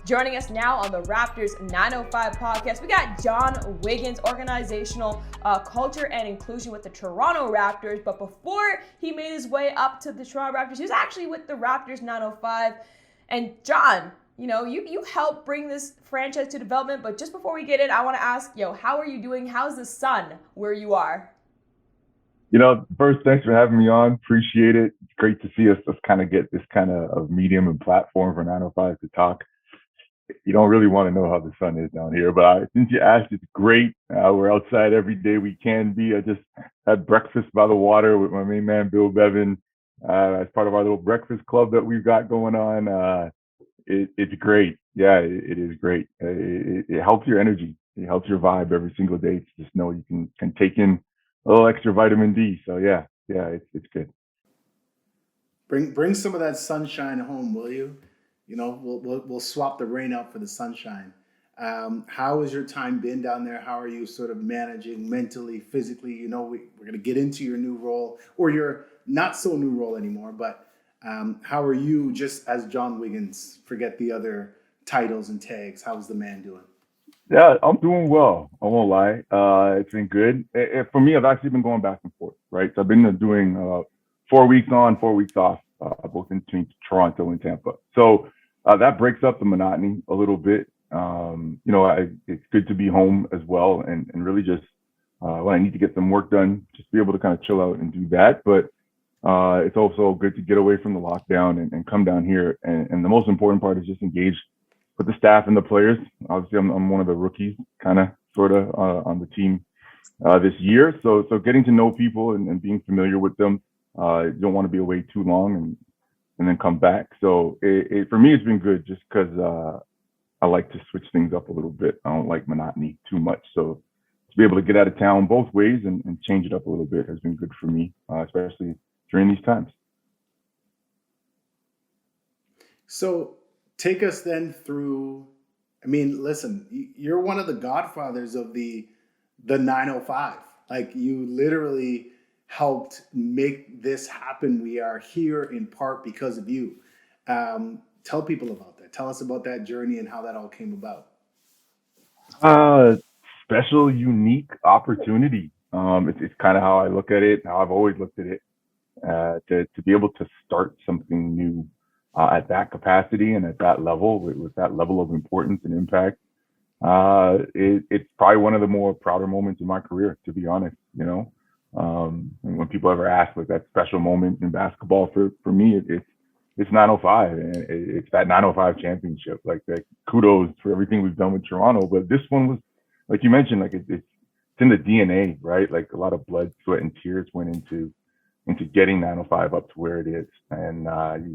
Joining us now on the Raptors 905 podcast, we got John Wiggins, organizational culture and inclusion with the Toronto Raptors. But before he made his way up to the Toronto Raptors, he was actually with the Raptors 905. And John, you helped bring this franchise to development. But just before we get in, I want to ask, how are you doing? How's the sun where you are? First, thanks for having me on. Appreciate it. It's great to see us kind of get this kind of medium and platform for 905 to talk. You don't really want to know how the sun is down here, but since you asked, it's great. We're outside every day we can be. I just had breakfast by the water with my main man, Bill Bevan, as part of our little breakfast club that we've got going on. It's great. Yeah, it is great. It helps your energy. It helps your vibe every single day to just know you can take in a little extra vitamin D. So yeah, it's good. Bring some of that sunshine home, will you? We'll swap the rain out for the sunshine. How has your time been down there? How are you sort of managing mentally, physically? We're going to get into your new role or your not so new role anymore, but how are you just as John Wiggins? Forget the other titles and tags. How's the man doing? Yeah, I'm doing well. I won't lie. It's been good. For me, I've actually been going back and forth, right? So I've been doing 4 weeks on, 4 weeks off, both in between Toronto and Tampa. So that breaks up the monotony a little bit. It's good to be home as well, and really just when I need to get some work done, just be able to kind of chill out and do that. But it's also good to get away from the lockdown and come down here. And the most important part is just engage with the staff and the players. Obviously, I'm one of the rookies, kind of, sort of, on the team this year. So getting to know people and being familiar with them. You don't want to be away too long and then come back. So for me, it's been good just because I like to switch things up a little bit. I don't like monotony too much. So to be able to get out of town both ways and change it up a little bit has been good for me, especially during these times. So take us then through. I mean, listen, you're one of the godfathers of the 905. Like, you literally helped make this happen. We are here in part because of you. Tell people about that. Tell us about that journey and how that all came about. Uh, Special, unique opportunity. It's kind of how I look at it, how I've always looked at it. To be able to start something new at that capacity and at that level with that level of importance and impact. It's probably one of the more prouder moments in my career, to be honest. And when people ever ask like that special moment in basketball for me, it's 905 and it's that 905 championship. Like, that, kudos for everything we've done with Toronto, but this one was, like you mentioned, like it's in the DNA, right? Like, a lot of blood, sweat, and tears went into getting 905 up to where it is. And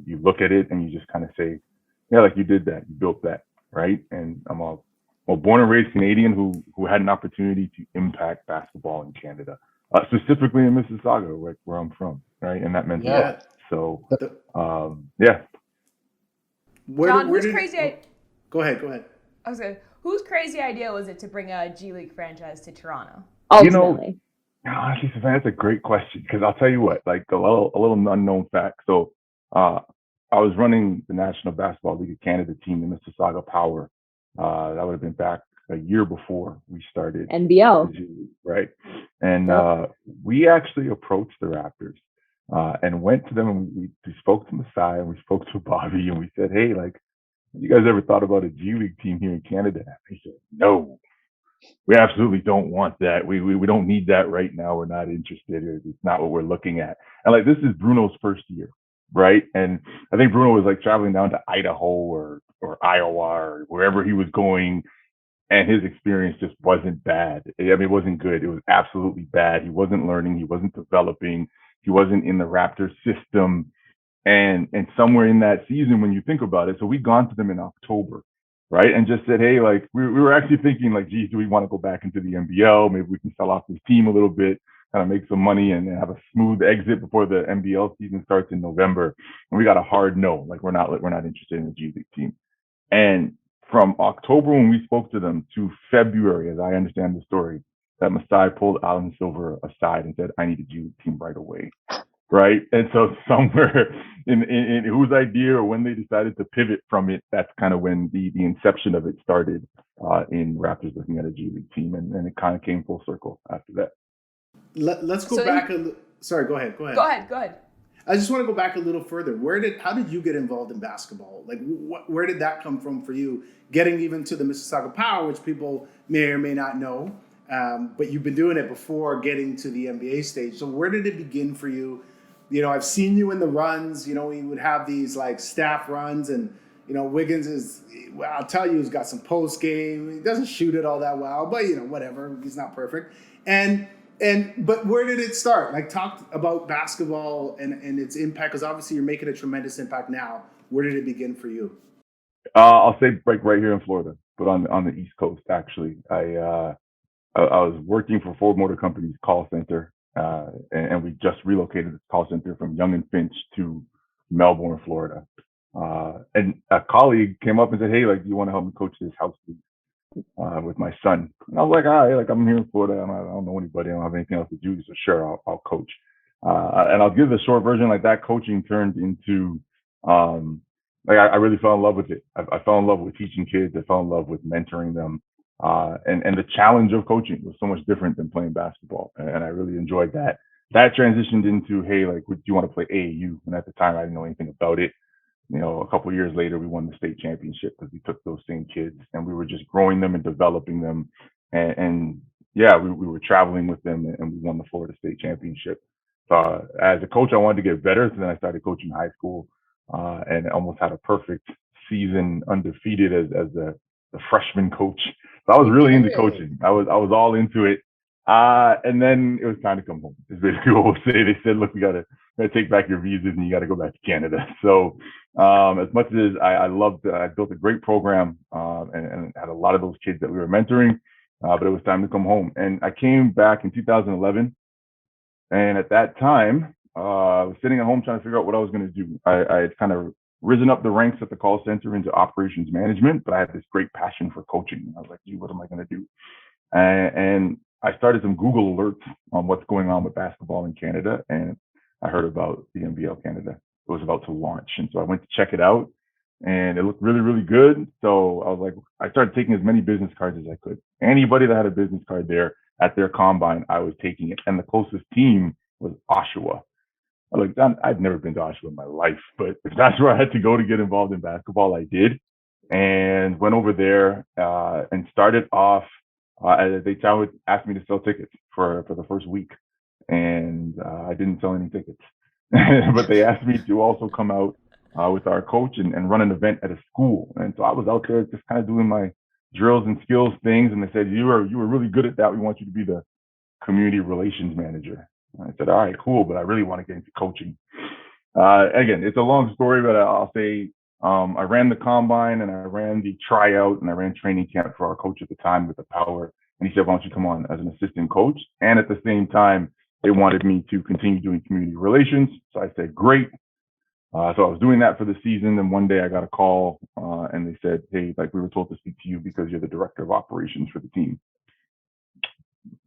you look at it and you just kind of say, yeah, like, you did that, you built that, right? And I'm a born and raised Canadian who had an opportunity to impact basketball in Canada, specifically in Mississauga, where I'm from, right? And that meant a lot. So, yeah. John, whose crazy? Go ahead. I was good. Whose crazy idea was it to bring a G League franchise to Toronto? Ultimately. Honestly, Savannah, that's a great question, because I'll tell you what, like, a little unknown fact. So I was running the National Basketball League of Canada team, the Mississauga Power. That would have been back a year before we started NBL, right? And we actually approached the Raptors and went to them, and we spoke to Masai and we spoke to Bobby, and we said, hey, like, you guys ever thought about a G League team here in Canada? And they said, no, we absolutely don't want that. We don't need that right now. We're not interested. It's not what we're looking at. And, like, this is Bruno's first year, right? And I think Bruno was, like, traveling down to Idaho or Iowa or wherever he was going, and his experience just wasn't bad. I mean, it wasn't good. It was absolutely bad. He wasn't learning. He wasn't developing. He wasn't in the Raptors system. And somewhere in that season, when you think about it, so we'd gone to them in October, right? And just said, hey, like, we were actually thinking, like, geez, do we want to go back into the NBL? Maybe we can sell off this team a little bit, kind of make some money and have a smooth exit before the NBL season starts in November. And we got a hard no, like, we're not interested in the G League team. And from October, when we spoke to them, to February, as I understand the story, that Masai pulled Alan Silver aside and said, I need a G League team right away. right? And so somewhere in whose idea or when they decided to pivot from it, that's kind of when the inception of it started in Raptors looking at a G League team, and it kind of came full circle after that. Let's go So back. Sorry, go ahead. Go ahead. I just want to go back a little further. How did you get involved in basketball? Like, where did that come from for you? Getting even to the Mississauga Power, which people may or may not know, but you've been doing it before getting to the NBA stage. So where did it begin for you? You know, I've seen you in the runs. You know, we would have these like staff runs, and you know, Wiggins is. Well, I'll tell you, he's got some post game. He doesn't shoot it all that well, but you know, whatever. He's not perfect, but where did it start? Like, talk about basketball and its impact, because obviously you're making a tremendous impact now. Where did it begin for you? I'll say right here in Florida, but on the East Coast actually. I was working for Ford Motor Company's call center, and we just relocated the call center from Young and Finch to Melbourne, Florida. And a colleague came up and said, "Hey, like, do you want to help me coach this house league with my son?" And I was like, "All right, like, I'm here in Florida. I don't know anybody. I don't have anything else to do, so sure, I'll coach." And I'll give the short version. Like, that coaching turned into, like, I really fell in love with it. I fell in love with teaching kids. I fell in love with mentoring them. And the challenge of coaching was so much different than playing basketball. And I really enjoyed that. That transitioned into, hey, like, do you want to play AAU? And at the time, I didn't know anything about it. You know, a couple of years later, we won the state championship because we took those same kids and we were just growing them and developing them. And yeah, we were traveling with them and we won the Florida State Championship. As a coach, I wanted to get better. So then I started coaching high school and almost had a perfect season undefeated as the freshman coach. So I was really into coaching. I was all into it. And then it was time to come home. Is basically what we'll say. They said, "Look, we gotta take back your visas and you gotta go back to Canada." So as much as I loved, I built a great program and had a lot of those kids that we were mentoring. But it was time to come home. And I came back in 2011. And at that time, I was sitting at home trying to figure out what I was going to do. I had kind of risen up the ranks at the call center into operations management, but I had this great passion for coaching. I was like, "Gee, what am I going to do?" And I started some Google alerts on what's going on with basketball in Canada, and I heard about the NBL Canada. It was about to launch, and so I went to check it out, and it looked really, really good. So I was like, I started taking as many business cards as I could. Anybody that had a business card there at their combine, I was taking it, and the closest team was Oshawa. Like, I've never been to Oshawa in my life, but if that's where I had to go to get involved in basketball, I did, and went over there and started off. They asked me to sell tickets for the first week, and I didn't sell any tickets. But they asked me to also come out with our coach and run an event at a school. And so I was out there just kind of doing my drills and skills things. And they said, you were really good at that. We want you to be the community relations manager. And I said, all right, cool, but I really want to get into coaching. Again, it's a long story, but I'll say I ran the combine and I ran the tryout and I ran training camp for our coach at the time with the Power. And he said, "Why don't you come on as an assistant coach?" And at the same time, they wanted me to continue doing community relations. So I said, great. So I was doing that for the season. And one day I got a call and they said, "Hey, like, we were told to speak to you because you're the director of operations for the team."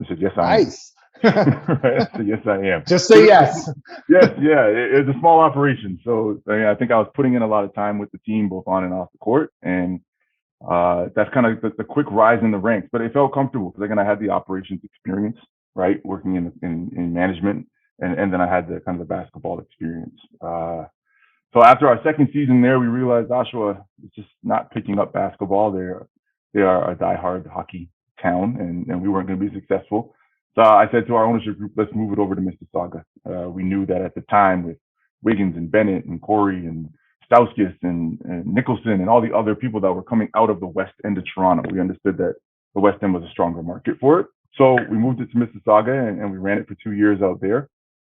I said, "Yes, I am." Nice. Right? I said, "Yes, I am." Just say yes. Yes, yeah. It's a small operation. So I think I was putting in a lot of time with the team, both on and off the court. And that's kind of the quick rise in the ranks. But it felt comfortable because, again, I had the operations experience, right, working in management. And then I had the kind of the basketball experience. So after our second season there, we realized Oshawa is just not picking up basketball. They are a diehard hockey town, and we weren't going to be successful. So I said to our ownership group, let's move it over to Mississauga. We knew that at the time with Wiggins and Bennett and Corey and Stauskas and Nicholson and all the other people that were coming out of the West End of Toronto, we understood that the West End was a stronger market for it. So we moved it to Mississauga and we ran it for 2 years out there.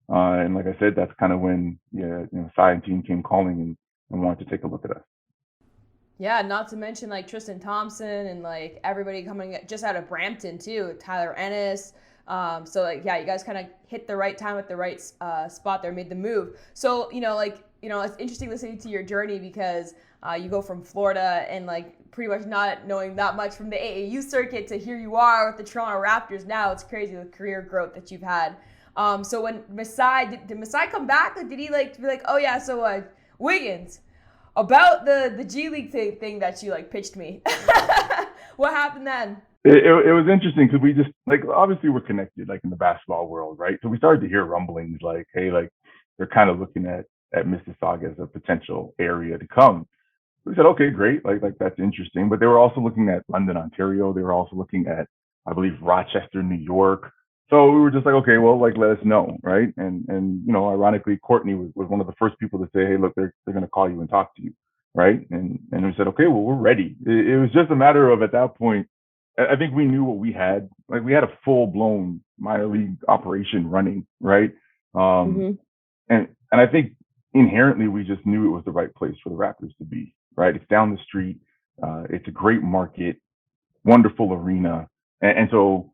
And like I said, that's kind of when Cy and team came calling and wanted to take a look at us. Yeah, not to mention like Tristan Thompson and like everybody coming just out of Brampton too, Tyler Ennis. So like, yeah, you guys kind of hit the right time at the right spot there, made the move. So, it's interesting listening to your journey because you go from Florida and like pretty much not knowing that much from the AAU circuit to here you are with the Toronto Raptors now. It's crazy the career growth that you've had. So when Masai did Masai come back? Like, did he like be like, oh yeah, so Wiggins, about the G League thing that you like pitched me? What happened then? It was interesting because we just like obviously we're connected like in the basketball world, right? So we started to hear rumblings like, hey, like they're kind of looking at Mississauga as a potential area to come. We said, okay, great, like that's interesting. But they were also looking at London, Ontario. They were also looking at, I believe, Rochester, New York. So we were just like, okay, well, like let us know, right? And you know, ironically, Courtney was one of the first people to say, hey, look, they're going to call you and talk to you, right? And we said, okay, well, we're ready. It was just a matter of at that point, I think we knew what we had. Like we had a full blown minor league operation running, right? Um, Mm-hmm. and I think inherently we just knew it was the right place for the Raptors to be, right? It's down the street. It's a great market, wonderful arena. And so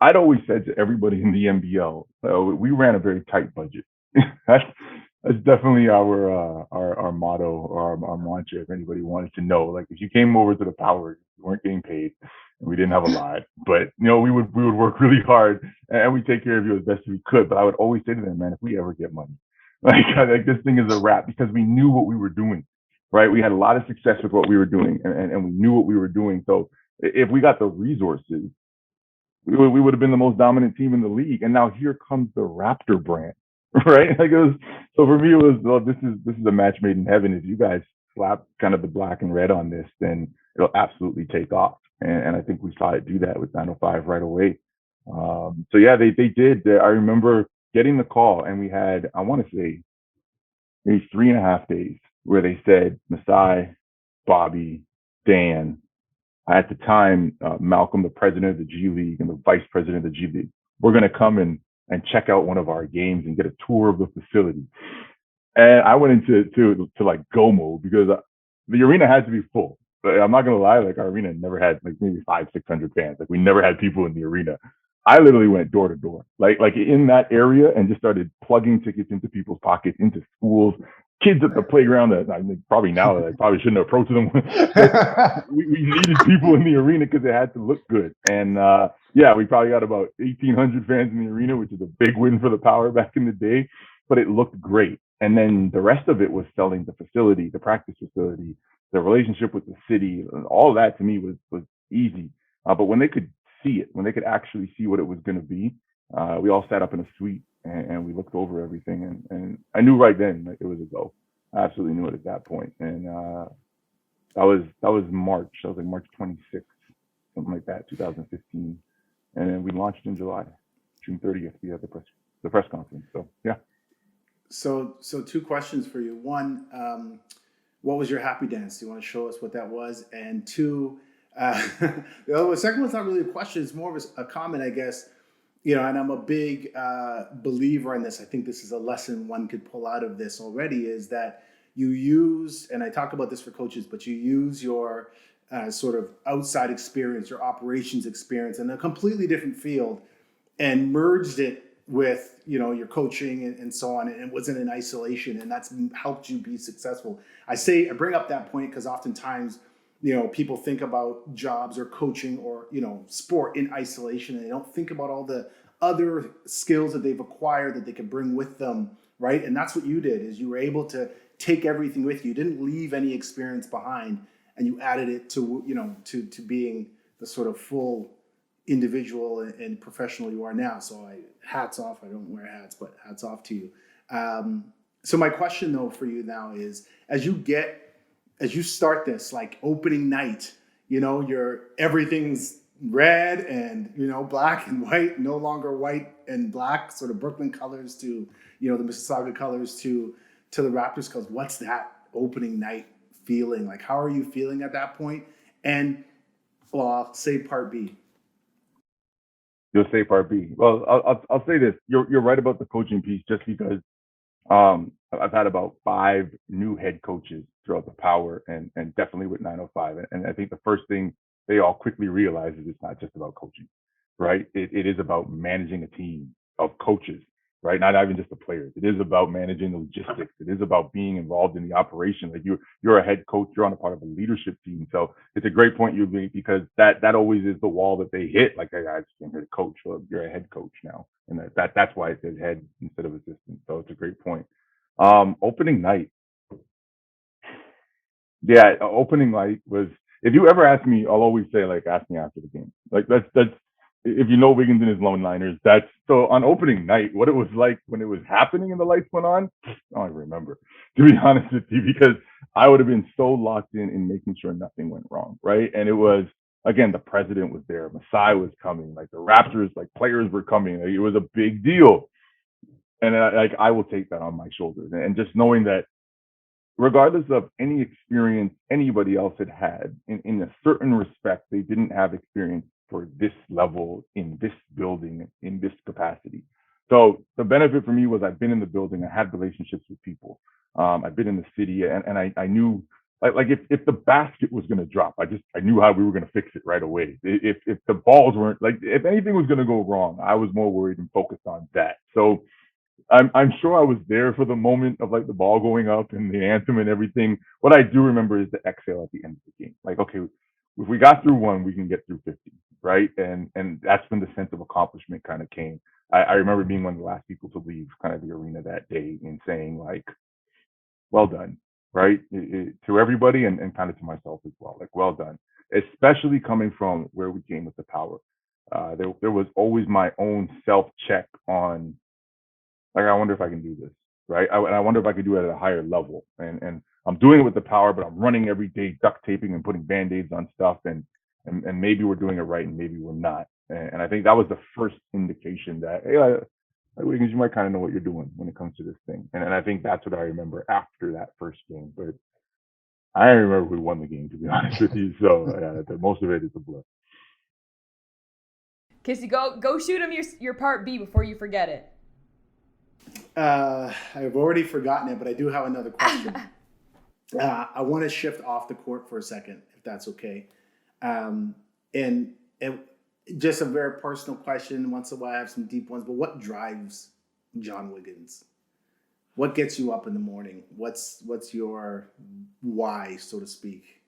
I'd always said to everybody in the NBL, we ran a very tight budget. that's, that's definitely our motto or our mantra. If anybody wanted to know, like if you came over to the Power, you weren't getting paid, and we didn't have a lot, but you know we would work really hard and we take care of you as best we could. But I would always say to them, man, if we ever get money, like this thing is a wrap because we knew what we were doing, right? We had a lot of success with what we were doing, and we knew what we were doing. So if we got the resources, we would have been the most dominant team in the league. And now here comes the Raptor brand, right? Like it was, so for me, it was, well, this is a match made in heaven. If you guys slap kind of the black and red on this, then it'll absolutely take off. And I think we saw it do that with 905 right away. So yeah, they did. I remember getting the call, and we had, I want to say, maybe 3.5 days where they said Masai, Bobby, Dan, at the time, Malcolm, the president of the G League, and the vice president of the G League, we're going to come and check out one of our games and get a tour of the facility. And I went into to like go mode because the arena had to be full. But I'm not gonna lie, like our arena never had like maybe 500-600 fans. Like we never had people in the arena. I literally went door to door, like in that area, and just started plugging tickets into people's pockets, into schools, kids at the playground. That I mean, probably now that I probably shouldn't have approached them. We needed people in the arena because it had to look good. And yeah, we probably got about 1,800 fans in the arena, which is a big win for the Power back in the day. But it looked great. And then the rest of it was selling the facility, the practice facility, the relationship with the city. All of that to me was easy. But when they could see it, when they could actually see what it was going to be, we all sat up in a suite and we looked over everything. And I knew right then like it was a go. I absolutely knew it at that point. And that was March. That was like March 26th, something like that, 2015. And then we launched in July, June 30th. We had the press conference. So yeah. So two questions for you. One, what was your happy dance? Do you want to show us what that was? And two, the second one's not really a question. It's more of a comment, I guess. You know, and I'm a big believer in this. I think this is a lesson one could pull out of this already is that you use, and I talk about this for coaches, but you use your sort of outside experience, your operations experience in a completely different field and merged it with, you know, your coaching and so on. And it wasn't in isolation, and that's helped you be successful. I bring up that point because oftentimes, you know, people think about jobs or coaching or, you know, sport in isolation, and they don't think about all the other skills that they've acquired that they can bring with them, right? And that's what you did, is you were able to take everything with you. You didn't leave any experience behind, and you added it to, you know, to being the sort of full individual and professional you are now. So hats off. I don't wear hats, but hats off to you. So my question though for you now is, as you start this like opening night, you know, everything's red and, you know, black and white, no longer white and black, sort of Brooklyn colors to, you know, the Mississauga colors to the Raptors colors. What's that opening night feeling like? How are you feeling at that point? And well, I'll say part B. You'll say part B. Well, I'll say this. You're right about the coaching piece, just because I've had about 5 new head coaches throughout the Power, and definitely with 905. And I think the first thing they all quickly realize is it's not just about coaching, right? It is about managing a team of coaches. right? Not even just the players. It is about managing the logistics. It is about being involved in the operation. Like you're a head coach. You're on a part of a leadership team. So it's a great point you make, because that always is the wall that they hit. Like, I just came here to coach. Well, you're a head coach now, and that's why it says head instead of assistant. So it's a great point. Opening night. Yeah, opening night was. If you ever ask me, I'll always say, like, ask me after the game. Like, that's if you know Wiggins and his lone liners. That's so on opening night. What it was like when it was happening and the lights went on, I don't even remember, to be honest with you, because I would have been so locked in making sure nothing went wrong, right? And it was, again, the president was there, Masai was coming, like the Raptors, like players were coming. Like, it was a big deal, and I will take that on my shoulders, and just knowing that regardless of any experience anybody else had in a certain respect, they didn't have experience for this level, in this building, in this capacity. So the benefit for me was I've been in the building, I had relationships with people. I've been in the city, and I knew, like if the basket was going to drop, I knew how we were going to fix it right away. If the balls weren't, like, if anything was going to go wrong, I was more worried and focused on that. So I'm sure I was there for the moment of, like, the ball going up and the anthem and everything. What I do remember is the exhale at the end of the game. Like, okay, if we got through one, we can get through 50, right? And that's when the sense of accomplishment kind of came. I remember being one of the last people to leave kind of the arena that day and saying, like, well done, right? To everybody, and kind of to myself as well, like, well done, especially coming from where we came with the power. There was always my own self check on, like, I wonder if I can do this, right? I wonder if I could do it at a higher level. And I'm doing it with the power, but I'm running every day, duct taping and putting band-aids on stuff, and maybe we're doing it right, and maybe we're not. And I think that was the first indication that, hey, Wiggins, you might kind of know what you're doing when it comes to this thing. And I think that's what I remember after that first game. But I don't remember who won the game, to be honest with you. So most of it is a blur. Kissy, go shoot him your part B before you forget it. I've already forgotten it, but I do have another question. I want to shift off the court for a second, if that's okay. And just a very personal question. Once in a while, I have some deep ones. But what drives John Wiggins? What gets you up in the morning? What's your why, so to speak?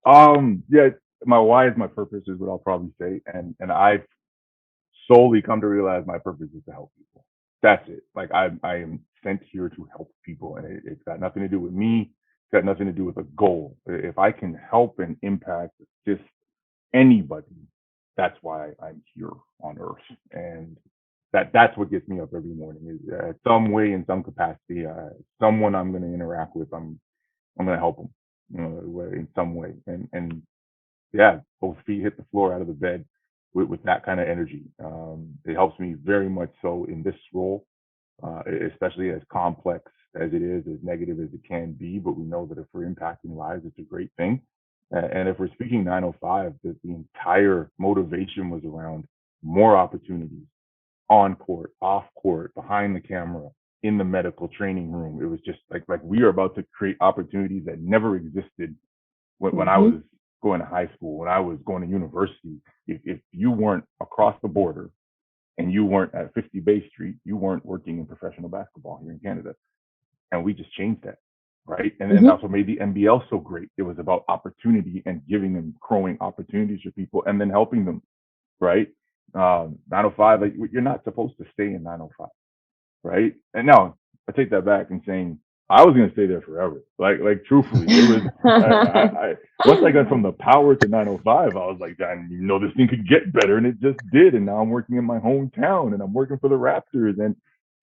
Yeah, my why is my purpose, is what I'll probably say, and I've solely come to realize my purpose is to help people. That's it. Like, I am sent here to help people, and it's got nothing to do with me. It's got nothing to do with a goal. If I can help and impact just anybody, that's why I'm here on Earth, and that's what gets me up every morning. Is some way, in some capacity, someone I'm going to interact with, I'm going to help them, in some way, and yeah, both feet hit the floor out of the bed with that kind of energy. It helps me very much so in this role, especially as complex as it is, as negative as it can be. But we know that if we're impacting lives, it's a great thing. And if we're speaking 905, that the entire motivation was around more opportunities on court, off court, behind the camera, in the medical training room. It was just like we are about to create opportunities that never existed when I was going to high school, when I was going to university. If you weren't across the border and you weren't at 50 Bay Street, you weren't working in professional basketball here in Canada. And we just changed that, right? And then that's what made the NBL so great. It was about opportunity and giving them growing opportunities for people and then helping them, right? 905, like, you're not supposed to stay in 905, right? And now I take that back and saying, I was going to stay there forever. Like truthfully, it was, once I got from the power to 905, I was like, I didn't even know this thing could get better. And it just did. And now I'm working in my hometown and I'm working for the Raptors. And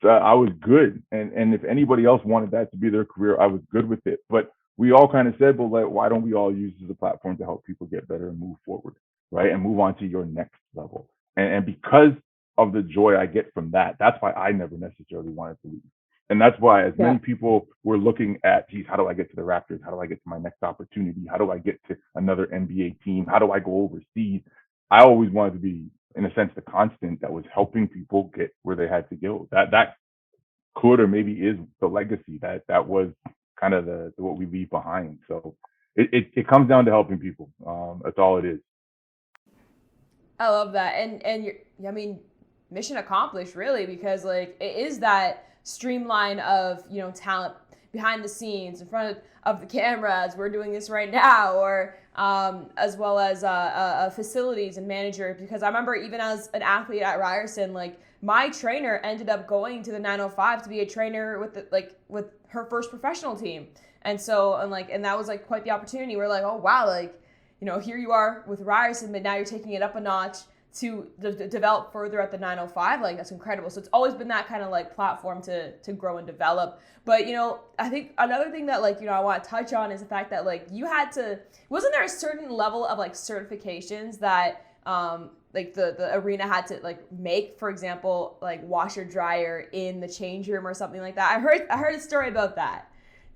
I was good. And if anybody else wanted that to be their career, I was good with it. But we all kind of said, well, like, why don't we all use this as a platform to help people get better and move forward, right? And move on to your next level. And because of the joy I get from that, that's why I never necessarily wanted to leave. And that's why, as many people were looking at, geez, how do I get to the Raptors? How do I get to my next opportunity? How do I get to another NBA team? How do I go overseas? I always wanted to be, in a sense, the constant that was helping people get where they had to go. That could, or maybe is, the legacy that was kind of the what we leave behind. So it comes down to helping people. That's all it is. I love that, and I mean, mission accomplished, really, because like it is that streamline of, you know, talent behind the scenes, in front of the camera as we're doing this right now, or as well as facilities and manager. Because I remember even as an athlete at Ryerson, like my trainer ended up going to the 905 to be a trainer with with her first professional team. And so, and that was like quite the opportunity. We're like, oh wow, like, you know, here you are with Ryerson, but now you're taking it up a notch to develop further at the 905. Like, that's incredible. So it's always been that kind of like platform to grow and develop. But, you know, I think another thing that, like, you know, I want to touch on is the fact that, like, you had to, wasn't there a certain level of like certifications that like the arena had to like make, for example, like washer dryer in the change room or something like that? I heard a story about that.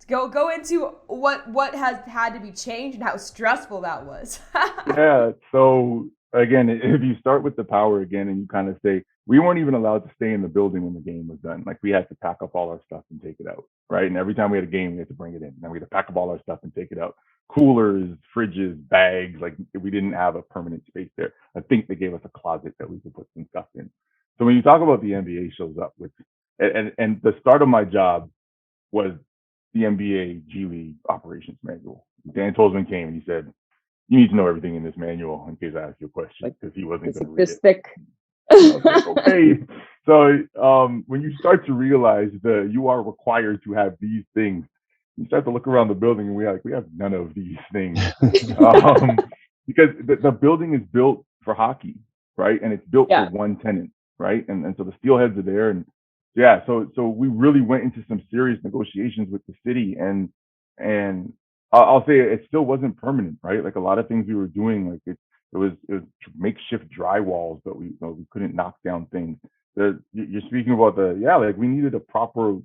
Go into what has had to be changed and how stressful that was. Yeah. So again, if you start with the power again and you kind of say, we weren't even allowed to stay in the building when the game was done. Like we had to pack up all our stuff and take it out, right? And every time we had a game, we had to bring it in. And we had to pack up all our stuff and take it out. Coolers, fridges, bags, like we didn't have a permanent space there. I think they gave us a closet that we could put some stuff in. So when you talk about the NBA shows up with, and the start of my job was the NBA G League operations manual. Dan Tolzman came and he said, you need to know everything in this manual in case I ask you a question, because he wasn't going to read it. Thick. I was like, okay. So when you start to realize that you are required to have these things, you start to look around the building and we have none of these things. Because the building is built for hockey, right? And it's built for one tenant, right? And so the steelheads are there. And yeah, so we really went into some serious negotiations with the city, and I'll say it still wasn't permanent, right? Like a lot of things we were doing, like it was makeshift drywalls, but we couldn't knock down things. You're speaking about like we needed a proper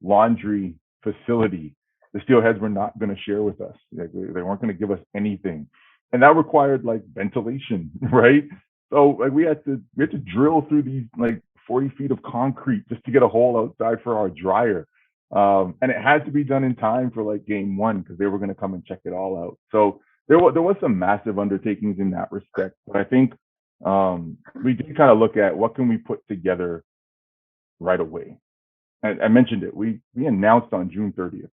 laundry facility. The steelheads were not going to share with us. Like they weren't going to give us anything, and that required like ventilation, right? So like we had to drill through these like 40 feet of concrete just to get a hole outside for our dryer. And it had to be done in time for like game one because they were going to come and check it all out. So there was some massive undertakings in that respect. But I think we did kind of look at what can we put together right away. I mentioned it. We announced on June 30th.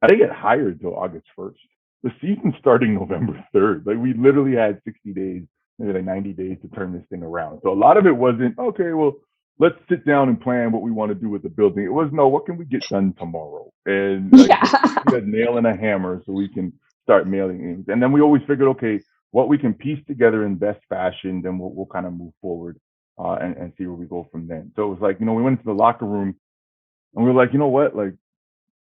I didn't get hired till August 1st. The season starting November 3rd. Like we literally had 60 days, maybe like 90 days to turn this thing around. So a lot of it wasn't, okay, well, let's sit down and plan what we want to do with the building. It was, no, what can we get done tomorrow? And like, we had a nail and a hammer so we can start mailing things. And then we always figured, okay, what we can piece together in best fashion, then we'll kind of move forward and see where we go from then. So it was like, you know, we went into the locker room and we were like, you know what, like,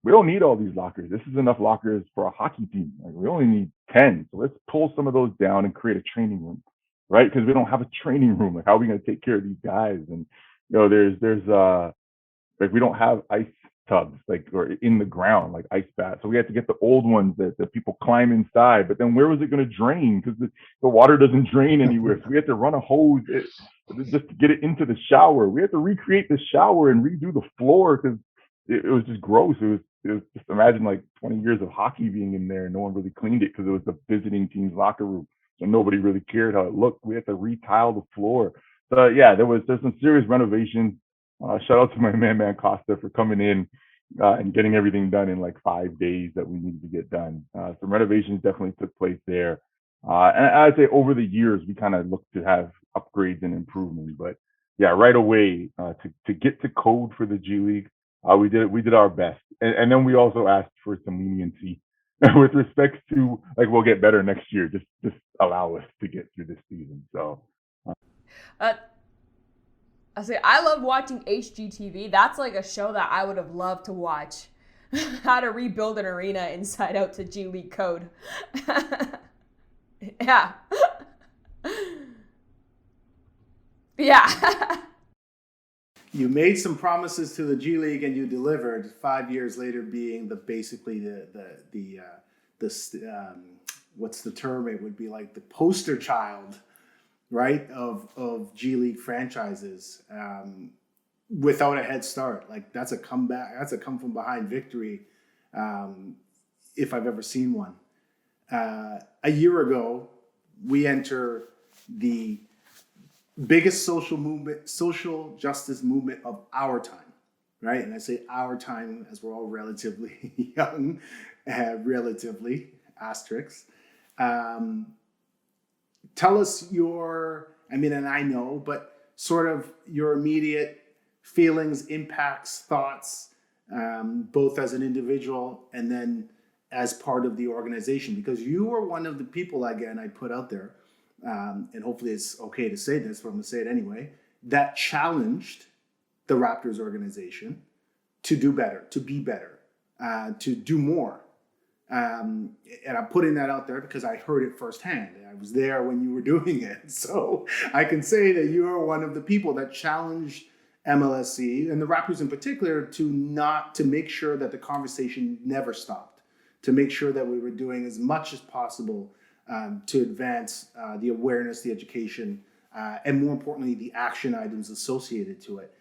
we don't need all these lockers. This is enough lockers for a hockey team. Like, we only need 10. So let's pull some of those down and create a training room, right? Because we don't have a training room. Like, how are we going to take care of these guys? And, you know, there's like, we don't have ice tubs, like, or in the ground, like ice baths. So we had to get the old ones that people climb inside. But then where was it going to drain? Because the water doesn't drain anywhere. So we had to run a hose just to get it into the shower. We had to recreate the shower and redo the floor because it was just gross. It was just, imagine like 20 years of hockey being in there and no one really cleaned it because it was the visiting team's locker room. So nobody really cared how it looked. We had to retile the floor. So yeah, there's some serious renovations. Shout out to my man Costa for coming in and getting everything done in like 5 days that we needed to get done. Some renovations definitely took place there. And I'd say over the years, we kind of looked to have upgrades and improvements. But yeah, right away to get to code for the G League, we did our best. And then we also asked for some leniency with respect to, like, we'll get better next year. Just allow us to get through this season. So I say I love watching HGTV. That's like a show that I would have loved to watch. How to rebuild an arena inside out to G League code. Yeah. Yeah. You made some promises to the G League and you delivered. 5 years later, being basically the what's the term? It would be like the poster child, right, of G League franchises without a head start. Like that's a comeback. That's a come from behind victory, if I've ever seen one. A year ago, we enter the biggest social justice movement of our time, right? And I say our time as we're all relatively young, relatively asterisks. Um, Tell us and I know, but sort of your immediate feelings, impacts, thoughts, both as an individual and then as part of the organization, because you were one of the people, again, I put out there, and hopefully it's okay to say this, but I'm going to say it anyway, that challenged the Raptors organization to do better, to be better, to do more. And I'm putting that out there because I heard it firsthand. I was there when you were doing it. So I can say that you are one of the people that challenged MLSE and the Raptors in particular to make sure that the conversation never stopped, to make sure that we were doing as much as possible to advance the awareness, the education, and more importantly, the action items associated to it.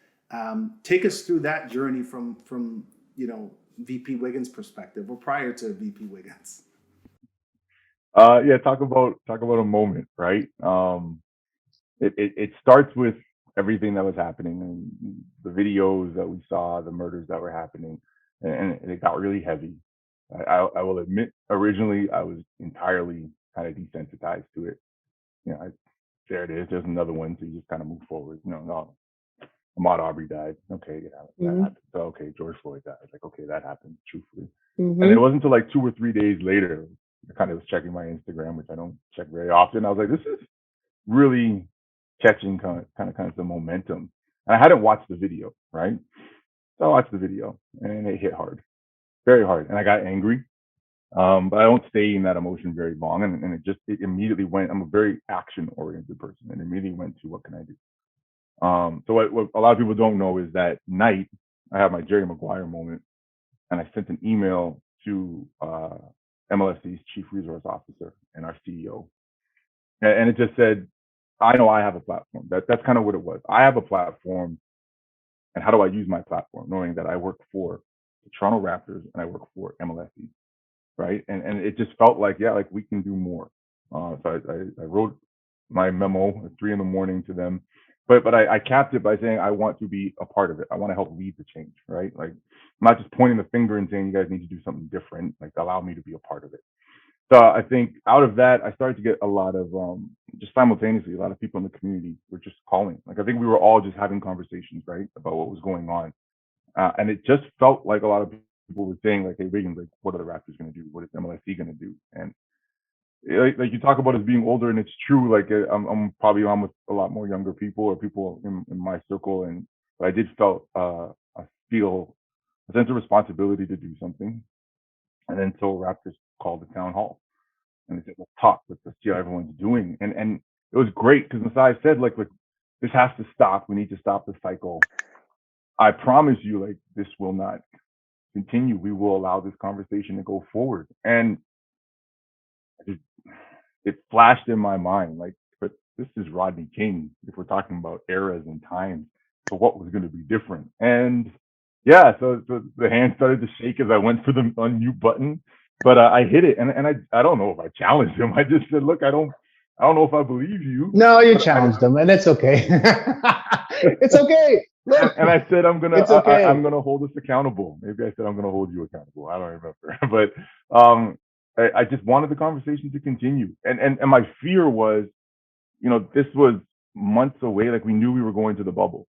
Take us through that journey from VP Wiggins' perspective, or prior to VP Wiggins. Yeah, talk about a moment, right? It starts with everything that was happening and the videos that we saw, the murders that were happening, and it got really heavy. I will admit, originally I was entirely kind of desensitized to it. There it is. There's another one, so you just kind of move forward. No, Ahmaud Arbery died. Okay, yeah, that happened. So, okay, George Floyd died. Like, okay, that happened, truthfully. And it wasn't until like 2 or 3 days later, I kind of was checking my Instagram, which I don't check very often. I was like, this is really catching kind of the momentum. And I hadn't watched the video, right? So I watched the video, and it hit hard, very hard. And I got angry, but I don't stay in that emotion very long. And it immediately went. I'm a very action-oriented person, and immediately went to what can I do? So what a lot of people don't know is that night I had my Jerry Maguire moment, and I sent an email to MLSC's chief resource officer and our CEO, and it just said, "I know I have a platform." That's kind of what it was. I have a platform, and how do I use my platform? Knowing that I work for the Toronto Raptors and I work for MLSC, right? And it just felt like, yeah, like we can do more. So I wrote my memo at 3 a.m. to them. But I capped it by saying I want to be a part of it. I want to help lead the change, right? Like, I'm not just pointing the finger and saying you guys need to do something different. Like, allow me to be a part of it. So I think out of that, I started to get a lot of just simultaneously, a lot of people in the community were just calling. Like, I think we were all just having conversations, right, about what was going on, and it just felt like a lot of people were saying, like, "Hey, Wiggins, like, what are the Raptors going to do? What is MLSC going to do?" And like you talk about us being older, and it's true. Like, I'm probably on with a lot more younger people or people in my circle, but I did I feel a sense of responsibility to do something. And then so Raptors called the town hall, and they said, "Let's talk. Let's see how everyone's doing." And it was great because Masai said, like, this has to stop. We need to stop the cycle. I promise you, like, this will not continue. We will allow this conversation to go forward. And it flashed in my mind, like, but this is Rodney King. If we're talking about eras and times, so what was going to be different? And yeah, so the hand started to shake as I went for the unmute button, but I hit it, and I don't know if I challenged him. I just said, look, I don't know if I believe you. No, you challenged him, and it's okay. It's okay. Look, and I said, I'm gonna hold us accountable. Maybe I said I'm gonna hold you accountable. I don't remember, but I just wanted the conversation to continue. And my fear was, this was months away. Like, we knew we were going to the bubble,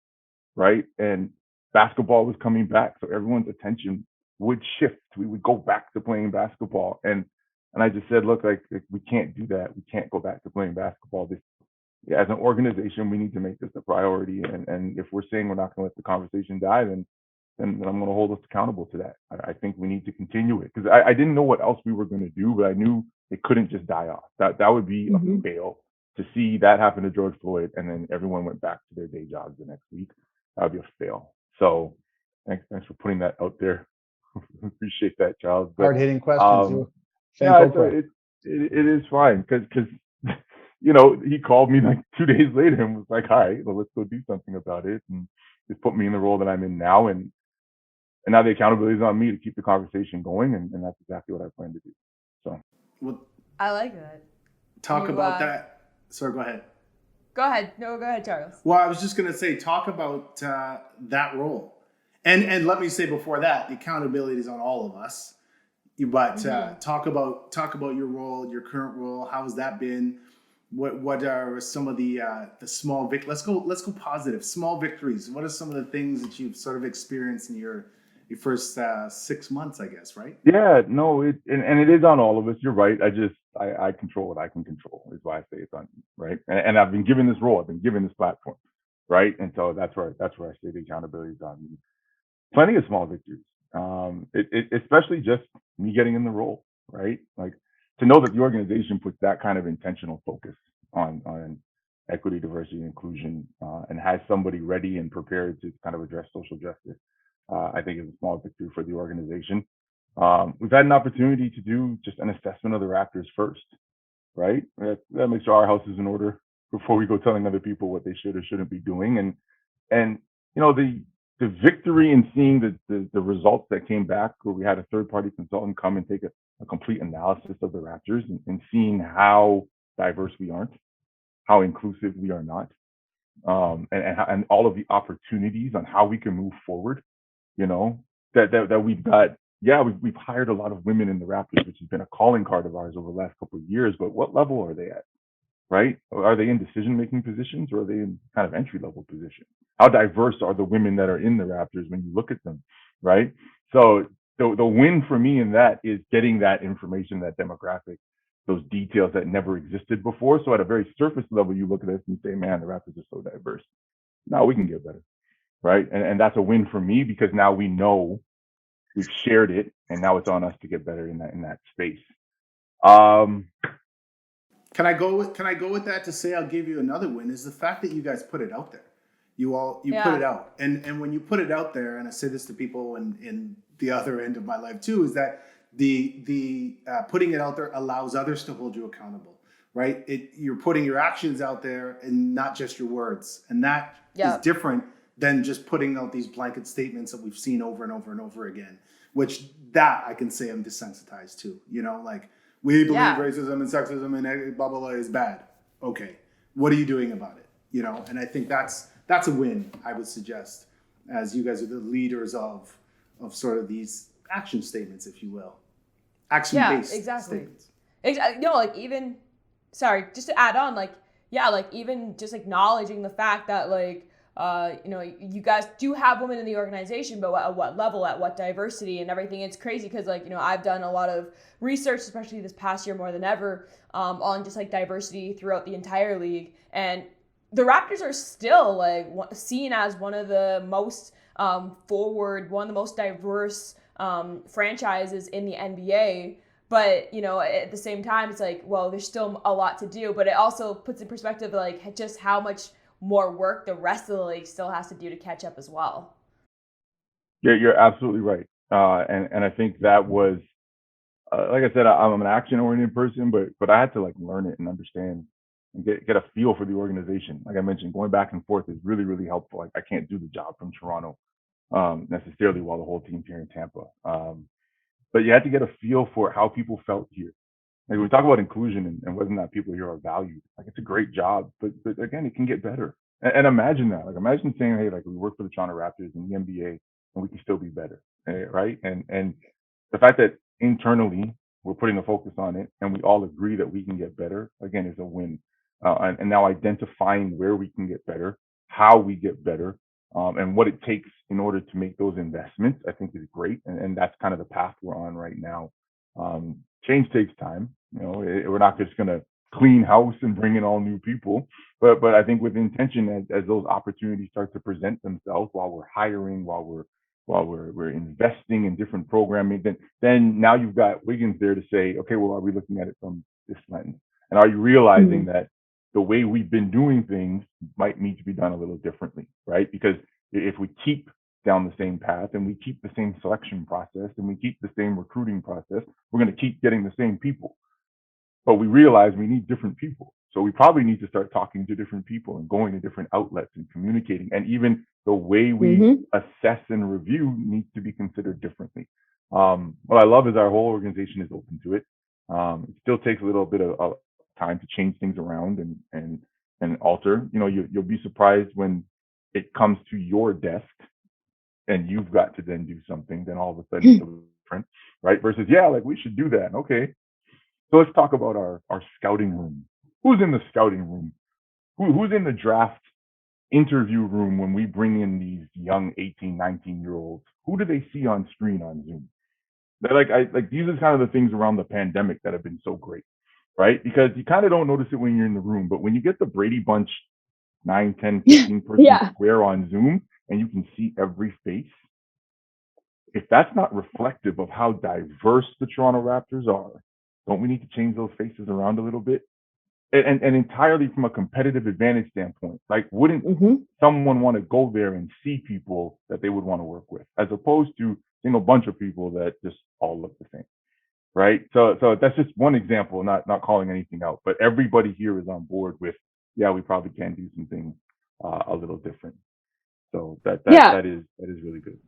right? And basketball was coming back, so everyone's attention would shift. We would go back to playing basketball, and I just said, look, like we can't do that. We can't go back to playing basketball. As an organization, we need to make this a priority. And if we're saying we're not going to let the conversation die, then I'm going to hold us accountable to that. I think we need to continue it, because I didn't know what else we were going to do, but I knew it couldn't just die off. That would be a fail. To see that happen to George Floyd and then everyone went back to their day jobs the next week, that would be a fail. So thanks for putting that out there. Appreciate that, Charles. Hard-hitting questions. Yeah, it is fine, because he called me like 2 days later and was like, all right, well, let's go do something about it, and just put me in the role that I'm in now, and now the accountability is on me to keep the conversation going, and that's exactly what I plan to do. So, well, I like that. Talk about that. Sorry, go ahead. Go ahead. No, go ahead, Charles. Well, I was just going to say, talk about that role. And let me say before that, the accountability is on all of us. But talk about your role, your current role. How has that been? What are some of the small victories? Let's go positive. Small victories. What are some of the things that you've sort of experienced in your first 6 months, I guess, right? Yeah, no, and it is on all of us. You're right. I control what I can control is why I say it's on me, right? And I've been given this role. I've been given this platform, right? And so that's where I say the accountability is on me. Plenty of small victories. Especially just me getting in the role, right? Like to know that the organization puts that kind of intentional focus on equity, diversity, and inclusion, and has somebody ready and prepared to kind of address social justice. I think is a small victory for the organization. We've had an opportunity to do just an assessment of the Raptors first, right? That makes sure our house is in order before we go telling other people what they should or shouldn't be doing. And the victory in seeing the results that came back, where we had a third party consultant come and take a complete analysis of the Raptors and seeing how diverse we aren't, how inclusive we are not, and all of the opportunities on how we can move forward. That we've got. Yeah, we've hired a lot of women in the Raptors, which has been a calling card of ours over the last couple of years. But what level are they at? Right? Are they in decision-making positions, or are they in kind of entry-level positions? How diverse are the women that are in the Raptors when you look at them, right? So the win for me in that is getting that information, that demographic, those details that never existed before. So at a very surface level, you look at this and you say, man, the Raptors are so diverse. Now we can get better, right? And that's a win for me because now we know we've shared it, and now it's on us to get better in that space. Can I go with that to say I'll give you another win is the fact that you guys put it out there. You put it out. And when you put it out there, and I say this to people in the other end of my life too, is that the putting it out there allows others to hold you accountable, right? You're putting your actions out there and not just your words. And that is different than just putting out these blanket statements that we've seen over and over and over again, which that I can say I'm desensitized to, like, we believe racism and sexism and blah, blah, blah is bad. Okay. What are you doing about it? And I think that's a win, I would suggest, as you guys are the leaders of sort of these action statements, if you will. Action-based statements. Exactly. No, like even, sorry, just to add on, like even just acknowledging the fact that you guys do have women in the organization, but at what level, at what diversity and everything. It's crazy because I've done a lot of research, especially this past year more than ever, on just diversity throughout the entire league. And the Raptors are still seen as one of the most forward, one of the most diverse franchises in the NBA. But, at the same time, it's there's still a lot to do. But it also puts in perspective, just how much more work the rest of the league still has to do to catch up as well. Yeah, you're absolutely right. And I think that was, like I said, I'm an action-oriented person, but I had to learn it and understand and get a feel for the organization. Like I mentioned, going back and forth is really, really helpful. I can't do the job from Toronto necessarily while the whole team's here in Tampa. But you had to get a feel for how people felt here. Like we talk about inclusion and whether or not people here are valued. It's a great job, but again, it can get better. And imagine that. Imagine saying, hey, we work for the Toronto Raptors in the NBA and we can still be better, right? And the fact that internally we're putting a focus on it and we all agree that we can get better, again, is a win. And now identifying where we can get better, how we get better, and what it takes in order to make those investments, I think is great. And that's kind of the path we're on right now. Change takes time. We're not just going to clean house and bring in all new people, but I think with intention, as those opportunities start to present themselves while we're hiring, while we're investing in different programming, then now you've got Wiggins there to say, okay, well, are we looking at it from this lens? And are you realizing that the way we've been doing things might need to be done a little differently, right? Because if we keep down the same path and we keep the same selection process and we keep the same recruiting process, we're going to keep getting the same people. But we realize we need different people. So we probably need to start talking to different people and going to different outlets and communicating. And even the way we assess and review needs to be considered differently. What I love is our whole organization is open to it. It still takes a little bit of time to change things around and and alter. You'll be surprised when it comes to your desk and you've got to then do something. Then all of a sudden it's a little different, right? Versus, yeah, like we should do that. Okay, so let's talk about our scouting room. Who's in the scouting room? Who's in the draft interview room when we bring in these young 18, 19-year-olds? Who do they see on screen on Zoom? They're like these are kind of the things around the pandemic that have been so great, right? Because you kind of don't notice it when you're in the room, but when you get the Brady Bunch 9, 10, 15 person Yeah. square on Zoom and you can see every face, if that's not reflective of how diverse the Toronto Raptors are, don't we need to change those faces around a little bit? And entirely from a competitive advantage standpoint, like wouldn't someone want to go there and see people that they would want to work with, as opposed to seeing a bunch of people that just all look the same, right? So that's just one example, not calling anything out, but everybody here is on board with, yeah, we probably can do some things a little different. So that is really good.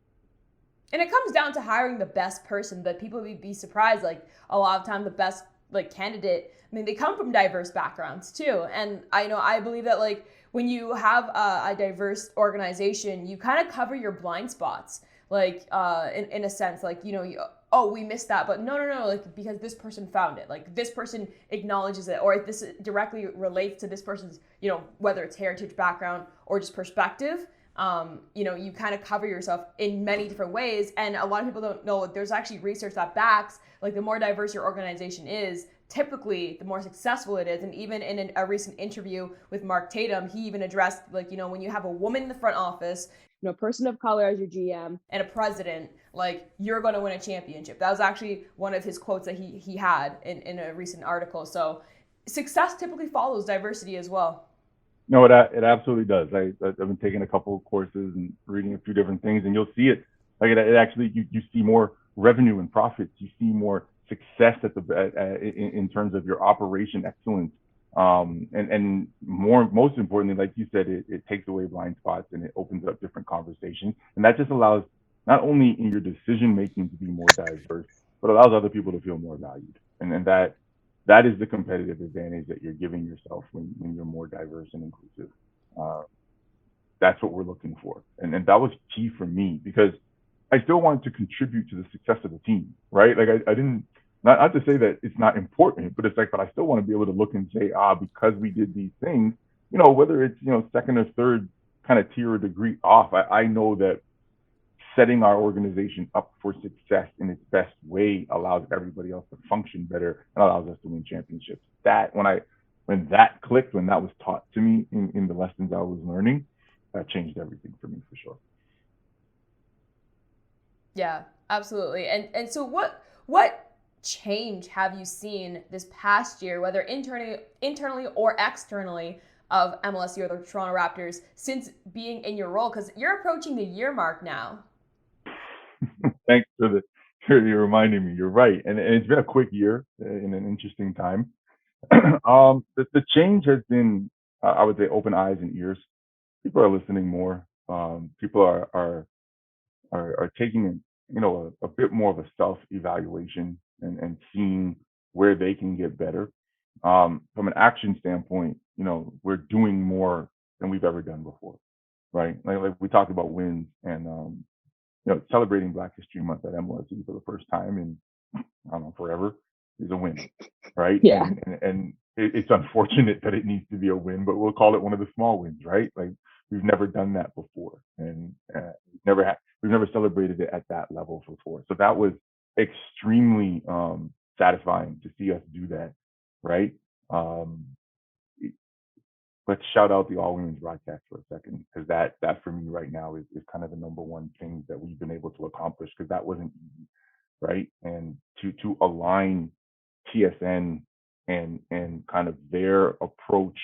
And it comes down to hiring the best person, but people would be surprised. Like a lot of time, the best like candidate, I mean, they come from diverse backgrounds too. And I believe that like when you have a diverse organization, you kind of cover your blind spots, like in a sense, like, oh, we missed that, but no, like because this person found it, like this person acknowledges it, or this directly relates to this person's, whether it's heritage, background, or just perspective. You kind of cover yourself in many different ways. And a lot of people don't know there's actually research that backs, like the more diverse your organization is, typically the more successful it is. And even in a recent interview with Mark Tatum, he even addressed, like, when you have a woman in the front office, a person of color as your GM, and a president, like, you're going to win a championship. That was actually one of his quotes that he had in a recent article. So success typically follows diversity as well. No, it absolutely does. I've been taking a couple of courses and reading a few different things, and you'll see it. Like it actually, you see more revenue and profits. You see more success in terms of your operation excellence. And most importantly, like you said, it takes away blind spots and it opens up different conversations. And that just allows not only in your decision making to be more diverse, but allows other people to feel more valued. And that is the competitive advantage that you're giving yourself when you're more diverse and inclusive. That's what we're looking for. And that was key for me because I still wanted to contribute to the success of the team, right? Like I didn't, not to say that it's not important, but it's like, but I still want to be able to look and say, because we did these things, whether it's, second or third kind of tier or degree off, I know that setting our organization up for success in its best way allows everybody else to function better and allows us to win championships. That when that clicked, when that was taught to me in the lessons I was learning, that changed everything for me for sure. Yeah, absolutely. And so what change have you seen this past year, whether internally or externally, of MLSE or the Toronto Raptors since being in your role? Because you're approaching the year mark now. Thanks for you're reminding me. You're right, and it's been a quick year in an interesting time. The change has been, I would say, open eyes and ears. People are listening more. People are taking a bit more of a self evaluation and seeing where they can get better. From an action standpoint, we're doing more than we've ever done before, right? Like we talked about wins and celebrating Black History Month at MLSE for the first time in, I don't know, forever is a win, right? Yeah. And it's unfortunate that it needs to be a win, but we'll call it one of the small wins, right? Like we've never done that before, and we've never celebrated it at that level before. So that was extremely satisfying to see us do that, right? Let's shout out the all women's broadcast for a second, because that for me right now is kind of the number one thing that we've been able to accomplish, because that wasn't easy, right? And to align TSN and kind of their approach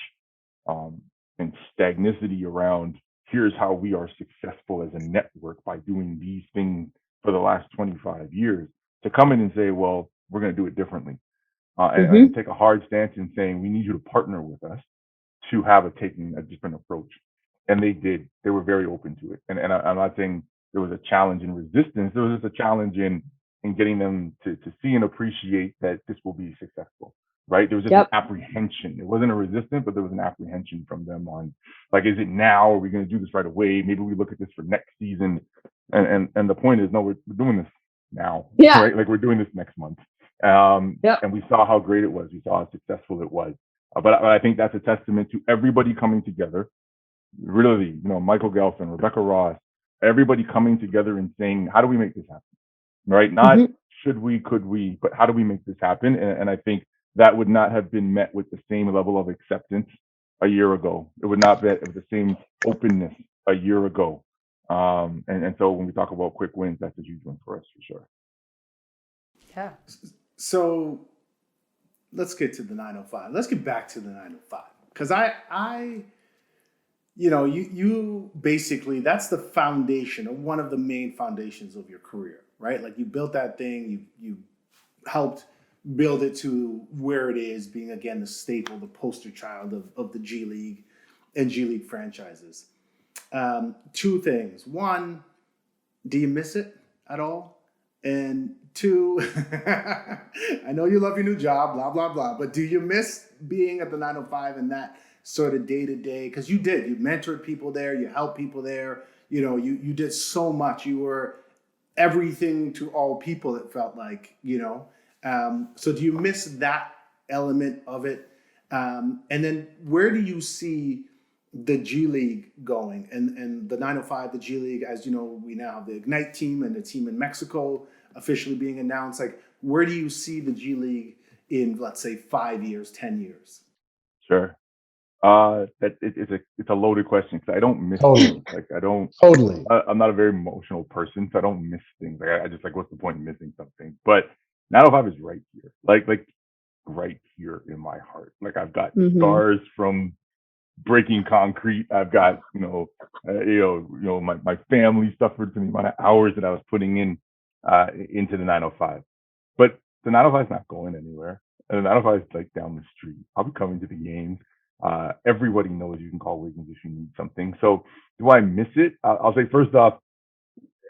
and stagnicity around here's how we are successful as a network by doing these things for the last 25 years, to come in and say, well, we're going to do it differently, and take a hard stance in saying we need you to partner with us to have taking a different approach. And they did. They were very open to it. And I'm not saying there was a challenge in resistance. There was just a challenge in and getting them to see and appreciate that this will be successful, right? There was just an Yep. apprehension. It wasn't a resistance, but there was an apprehension from them on, like, is it now? Are we going to do this right away? Maybe we look at this for next season. And the point is, no, we're doing this now, Yeah. right? Like, we're doing this next month. Yep. And we saw how great it was. We saw how successful it was. But I think that's a testament to everybody coming together. Really, Michael Gelfin, Rebecca Ross, everybody coming together and saying, how do we make this happen? Right? Not Mhm. should we, could we, but how do we make this happen? And I think that would not have been met with the same level of acceptance a year ago. It would not be with the same openness a year ago. And so when we talk about quick wins, that's a huge one for us for sure. Yeah. So let's get to the 905. Let's get back to the 905 because you basically, that's the foundation, or one of the main foundations of your career, right? Like, you built that thing, you helped build it to where it is, being, again, the staple, the poster child of the G League and G League franchises. Two things. One, do you miss it at all? And two, I know you love your new job, blah, blah, blah, but do you miss being at the 905 and that sort of day-to-day? Because you mentored people there, you helped people there, you did so much. You were everything to all people, it felt like, so do you miss that element of it? And then where do you see the G League going and the 905, the G League, as you know, we now have the Ignite team and the team in Mexico officially being announced. Like, where do you see the G League in, let's say, 5 years, 10 years? Sure. It's a loaded question because I don't miss Totally. things. Like, I don't. Totally. I'm not a very emotional person, so I don't miss things. Like, I just, like, what's the point in missing something? But 905 is right here, like right here in my heart. Like, I've got Mhm. scars from breaking concrete. I've got my family suffered from the amount of hours that I was putting into the 905. But the 905 is not going anywhere. And the 905 is, like, down the street. I'll be coming to the games. Everybody knows you can call Wiggins if you need something. So do I miss it? I'll say, first off,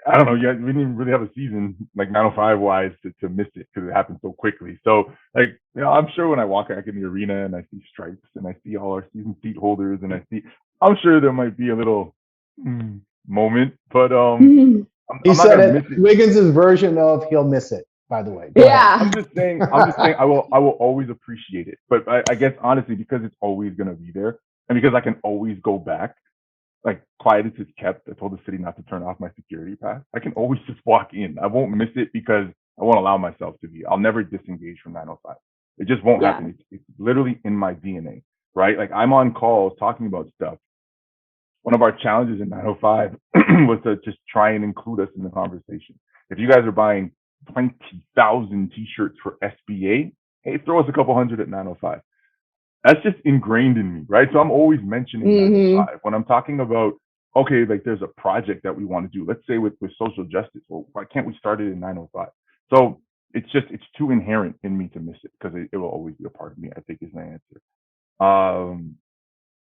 I don't know. We didn't even really have a season, like, 905 wise, to miss it because it happened so quickly. So, like, I'm sure when I walk back in the arena and I see stripes and I see all our season seat holders and I'm sure there might be a little moment, but Mhm. He I'm not said gonna it. miss it. Wiggins' version of he'll miss it, by the way. Go Yeah. I'm just saying I will always appreciate it. But I guess, honestly, because it's always gonna be there and because I can always go back, like, quiet as it's kept. I told the city not to turn off my security pass. I can always just walk in. I won't miss it because I won't allow myself to be. I'll never disengage from 905. It just won't Yeah. happen. It's literally in my DNA, right? Like, I'm on calls talking about stuff. One of our challenges in 905 was to just try and include us in the conversation. If you guys are buying 20,000 t-shirts for SBA, hey, throw us a couple hundred at 905. That's just ingrained in me, right? So I'm always mentioning Mhm. 905 when I'm talking about, okay, like, there's a project that we want to do. Let's say with social justice. Well, why can't we start it in 905? So it's too inherent in me to miss it because it will always be a part of me, I think, is my answer.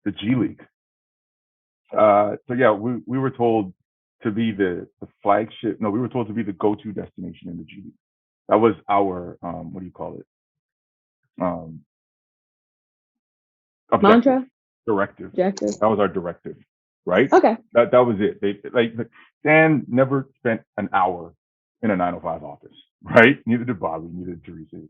The G League. So yeah, we were told to be the flagship. No, we were told to be the go-to destination in the G League. That was our what do you call it? Objective, Mantra? directive. Objective. That was our directive, right? Okay. That was it. They, like, Dan never spent an hour in a 905 office, right? Neither did Bobby, neither did Teresa.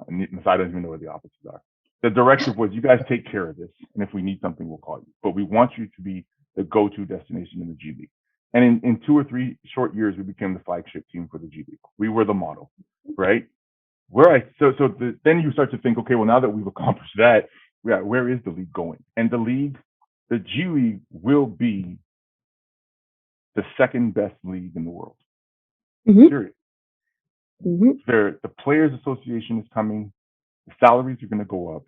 Masai doesn't even know where the offices are. The directive was, you guys take care of this, and if we need something, we'll call you. But we want you to be the go-to destination in the G League. And in 2 or 3 short years, we became the flagship team for the G League. We were the model, right? Then you start to think, okay, well, now that we've accomplished that, where is the league going? And the G League will be the second best league in the world. Mhm. Period. Mhm. The Players Association is coming. The salaries are going to go up.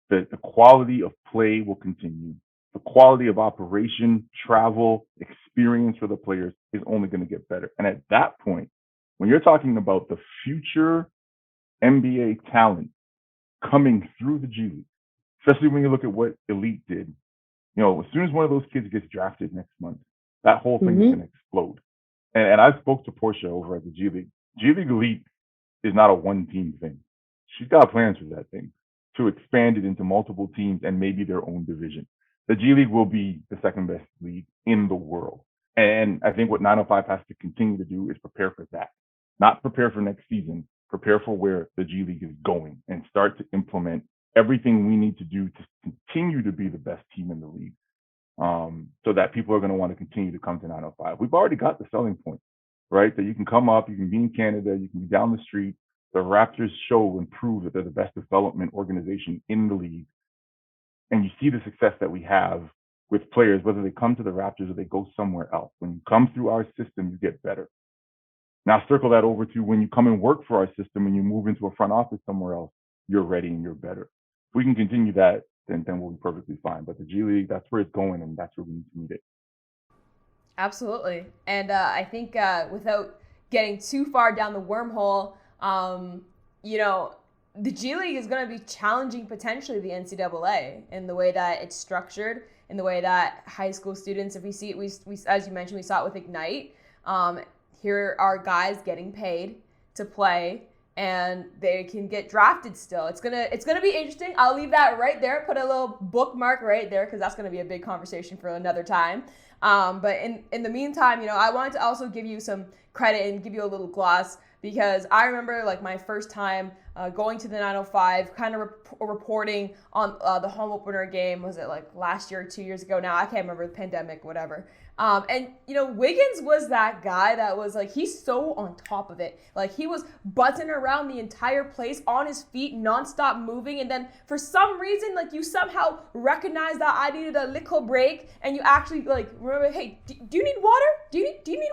The quality of play will continue. The quality of operation, travel, experience for the players is only going to get better. And at that point, when you're talking about the future NBA talent coming through the G League, especially when you look at what Elite did, as soon as one of those kids gets drafted next month, that whole thing is Mhm. going to explode. And I spoke to Portia over at the G League, G League Elite is not a one team thing. She's got plans for that thing to expand it into multiple teams and maybe their own division. The G League will be the second best league in the world. And I think what 905 has to continue to do is prepare for that. Not prepare for next season, prepare for where the G League is going and start to implement everything we need to do to continue to be the best team in the league. So that people are going to want to continue to come to 905. We've already got the selling point, right? That you can come up, you can be in Canada, you can be down the street. The Raptors show and prove that they're the best development organization in the league. And you see the success that we have with players, whether they come to the Raptors or they go somewhere else. When you come through our system, you get better. Now circle that over to when you come and work for our system and you move into a front office somewhere else, you're ready and you're better. If we can continue that, then we'll be perfectly fine. But the G League, that's where it's going, and that's where we need to meet it. Absolutely. And I think without getting too far down the wormhole, the G League is going to be challenging potentially the NCAA in the way that it's structured, in the way that high school students, if we see it, we as you mentioned, we saw it with Ignite. Here are guys getting paid to play, and they can get drafted still. It's gonna be interesting. I'll leave that right there. Put a little bookmark right there because that's gonna be a big conversation for another time. But in the meantime, I wanted to also give you some credit and give you a little gloss because I remember like my first time going to the 905, kind of reporting on the home opener game. Was it like last year or 2 years ago now? I can't remember, the pandemic, whatever. And Wiggins was that guy that was like, he's so on top of it. Like he was buzzing around the entire place on his feet, nonstop moving. And then for some reason, like you somehow recognized that I needed a little break, and you actually like remember, hey, do you need water? Do you need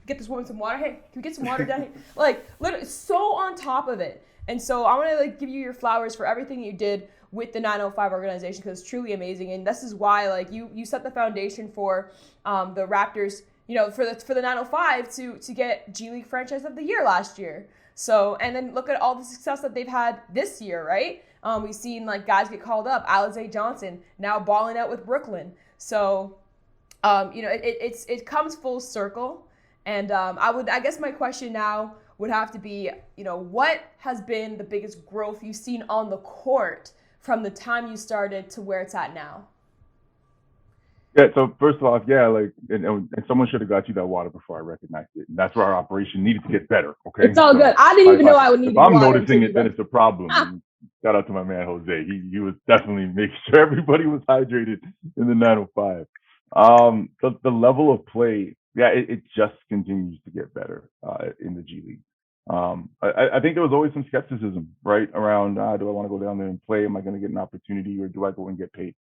get this woman some water? Hey, can we get some water down here? Like literally so on top of it. And so I want to like give you your flowers for everything you did with the 905 organization because it's truly amazing. And this is why like you set the foundation for the Raptors, for the 905 to get G League Franchise of the Year last year. So, and then look at all the success that they've had this year, right? We've seen like guys get called up. Alize Johnson now balling out with Brooklyn. So, it comes full circle. And I guess my question now would have to be, what has been the biggest growth you've seen on the court from the time you started to where it's at now? Yeah, so first off, and someone should have got you that water before I recognized it. And that's where our operation needed to get better, okay? It's all good. I didn't even know I would need If I'm water noticing it, then it's a problem. Shout out to my man, Jose. He was definitely making sure everybody was hydrated in the 905. The level of play, it just continues to get better in the G League. I think there was always some skepticism, right, around do I want to go down there and play? Am I going to get an opportunity, or do I go and get paid,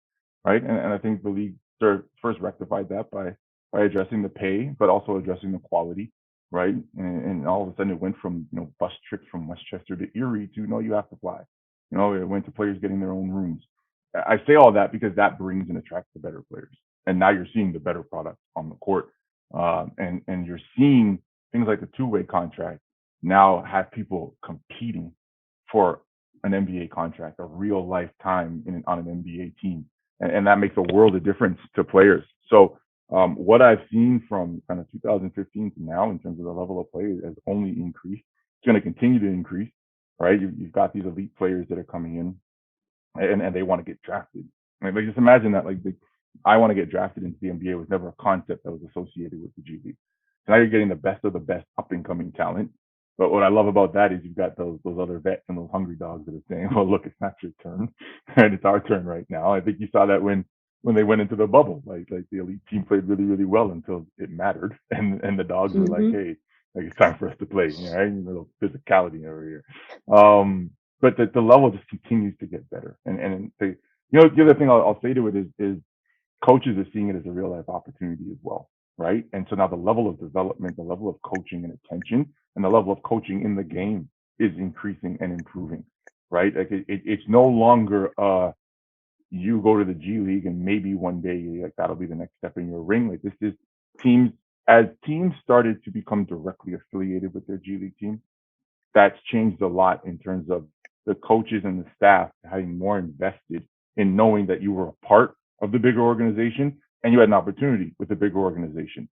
right? And I think the league first rectified that by addressing the pay, but also addressing the quality, right? And all of a sudden it went from bus trips from Westchester to Erie to no, you have to fly. It went to players getting their own rooms. I say all that because that brings and attracts the better players, and now you're seeing the better product on the court, and you're seeing things like the two-way contract now have people competing for an NBA contract, a real lifetime on an NBA team. And that makes a world of difference to players. So what I've seen from kind of 2015 to now in terms of the level of play has only increased. It's going to continue to increase, right? You've got these elite players that are coming in and they want to get drafted. Like just imagine that I want to get drafted into the NBA was never a concept that was associated with the G League. So now you're getting the best of the best up and coming talent. But what I love about that is you've got those other vets and those hungry dogs that are saying, well, look, it's not your turn, and it's our turn right now. I think you saw that when they went into the bubble, like the elite team played really, really well until it mattered. And the dogs were like, hey, it's time for us to play, right? A little physicality over here. But the level just continues to get better. And the other thing I'll say to it is coaches are seeing it as a real life opportunity as well. Right. And so now the level of development, the level of coaching and attention, and the level of coaching in the game is increasing and improving. Right. Like it's no longer you go to the G League and maybe one day that'll be the next step in your ring. Like this is teams, as teams started to become directly affiliated with their G League team, that's changed a lot in terms of the coaches and the staff having more invested in knowing that you were a part of the bigger organization and you had an opportunity with the bigger organization.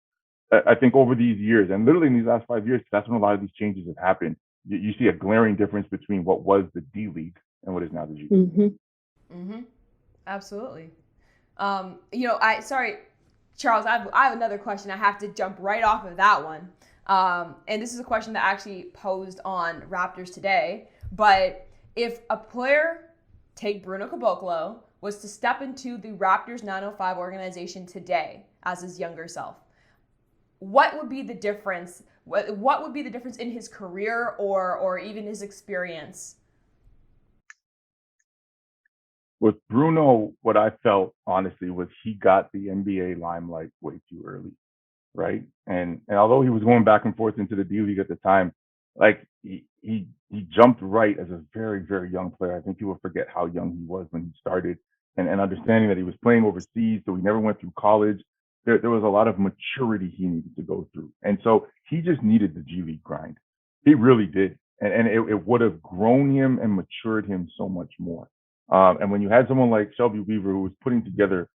I think over these years, and literally in these last 5 years, that's when a lot of these changes have happened. You see a glaring difference between what was the D League and what is now the G League. Mm-hmm. Absolutely. Sorry, Charles, I have another question. I have to jump right off of that one. And this is a question that I actually posed on Raptors Today. But if a player, take Bruno Caboclo, was to step into the Raptors 905 organization today as his younger self, what would be the difference? What would be the difference in his career or even his experience? With Bruno, what I felt honestly was he got the NBA limelight way too early, right? And although he was going back and forth into the D League at the time, like he jumped right as a very, very young player. I think people forget how young he was when he started, and understanding that he was playing overseas, so he never went through college. There was a lot of maturity he needed to go through, and so he just needed the G League grind. He really did, and it would have grown him and matured him so much more. And when you had someone like Shelby Weaver who was putting together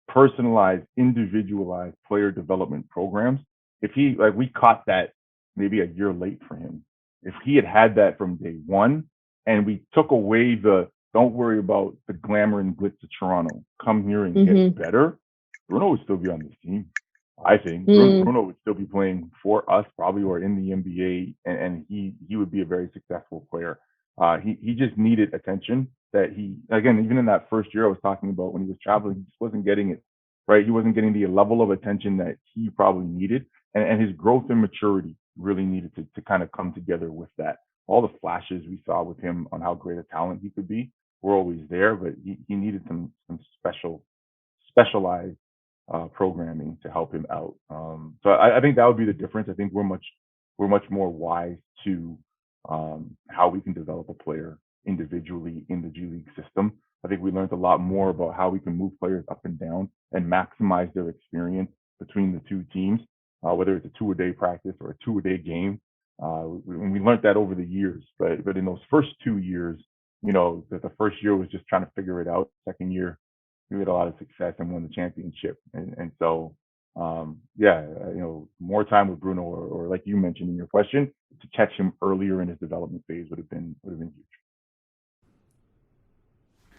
personalized, individualized player development programs, if he, like, we caught that maybe a year late for him. If he had that from day one, and we took away the don't worry about the glamour and glitz of Toronto, come here and get better, Bruno would still be on this team. I think Bruno would still be playing for us probably, or in the NBA, and he would be a very successful player. He just needed attention that he, again, even in that first year I was talking about when he was traveling, he just wasn't getting it, right? He wasn't getting the level of attention that he probably needed. And his growth and maturity really needed to kind of come together with that. All the flashes we saw with him on how great a talent he could be were always there, but he needed some specialized programming to help him out. So I think that would be the difference. I think we're much more wise to how we can develop a player individually in the G League system. I think we learned a lot more about how we can move players up and down and maximize their experience between the two teams, whether it's a 2-a-day practice or a 2-a-day game. We learned that over the years, but in those first 2 years, the first year was just trying to figure it out. Second year, we had a lot of success and won the championship. And so, more time with Bruno, or like you mentioned in your question, to catch him earlier in his development phase would have been huge.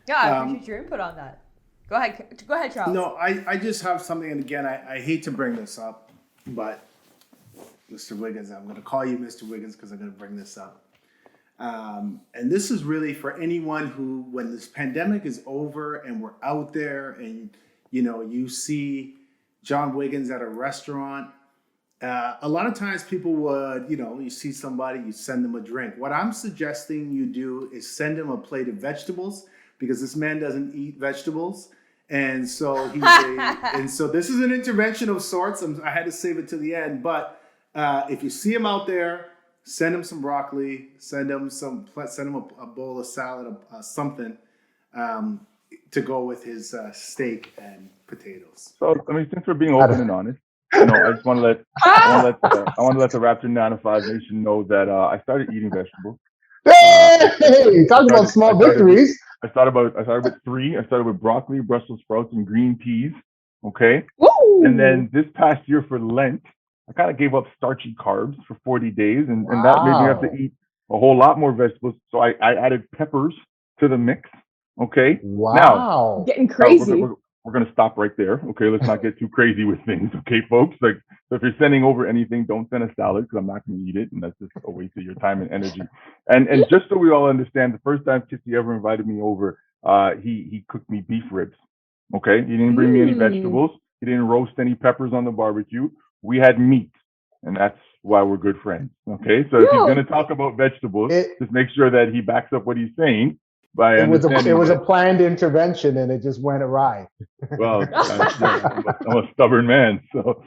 Yeah, I appreciate your input on that. Go ahead, Charles. No, I just have something, and again, I hate to bring this up, but Mr. Wiggins, I'm going to call you Mr. Wiggins because I'm going to bring this up. And this is really for anyone who, when this pandemic is over and we're out there and, you see John Wiggins at a restaurant, a lot of times people would, you see somebody, you send them a drink. What I'm suggesting you do is send him a plate of vegetables, because this man doesn't eat vegetables. And so so this is an intervention of sorts. I had to save it to the end. But if you see him out there, send him some broccoli, send him a bowl of salad, something to go with his steak and potatoes. So, since we're being open and honest, I just want to let the Raptor 905 Nation know that I started eating vegetables. Hey, talk about small victories. I started with 3. I started with broccoli, Brussels sprouts, and green peas. Okay. Woo! And then this past year for Lent, I kind of gave up starchy carbs for 40 days, and that made me have to eat a whole lot more vegetables. So I added peppers to the mix. Okay. Wow. Now, getting crazy. We're going to stop right there. Okay. Let's not get too crazy with things. Okay, folks. Like, so if you're sending over anything, don't send a salad, because I'm not going to eat it. And that's just a waste of your time and energy. And just so we all understand, the first time Kissy ever invited me over, he cooked me beef ribs. Okay. He didn't bring me any vegetables. He didn't roast any peppers on the barbecue. We had meat. And that's why we're good friends. Okay. So if he's going to talk about vegetables, just make sure that he backs up what he's saying. It was a planned intervention, and it just went awry. Well, I'm a stubborn man, so.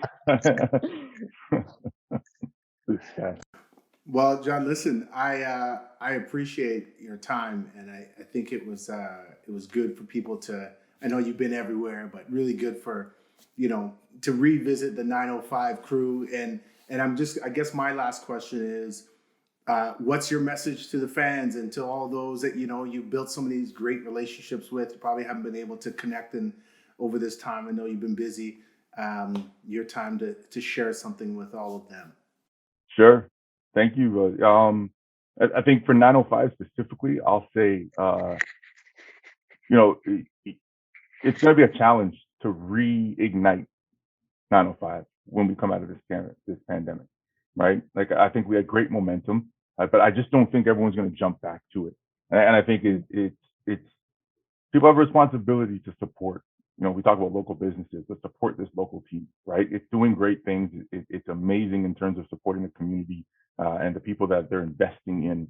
Well, John, listen, I appreciate your time, and I think it was good for people to. I know you've been everywhere, but really good for to revisit the 905 crew. And I guess my last question is, what's your message to the fans and to all those that you built some of these great relationships with? You probably haven't been able to connect over this time. I know you've been busy. your time to share something with all of them. Sure. Thank you. I think for 905 specifically, I'll say, you know, it's going to be a challenge to reignite 905 when we come out of this pandemic, right? Like I think we had great momentum, but I just don't think everyone's going to jump back to it. And I think it's people have a responsibility to support. You know, we talk about local businesses, but support this local team, right? It's doing great things. It's amazing in terms of supporting the community and the people that they're investing in